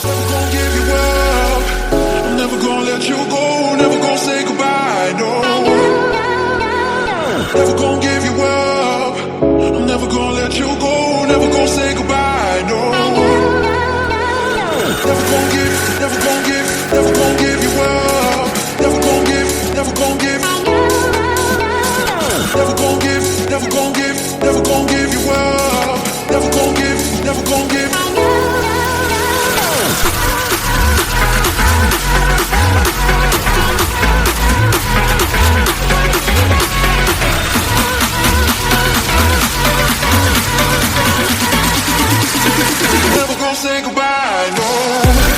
Never gonna give you up. I'm never gonna let you go. Never gonna say goodbye. No. Never gonna give you up. I'm never gonna let you go. Never gonna say goodbye. No. Never gonna give, never gonna give, never gonna give you up. Never gonna give, never gonna give. Never gonna give, never gonna give, never gonna give you up. Never gonna give, never gonna give. Never gonna say goodbye, no.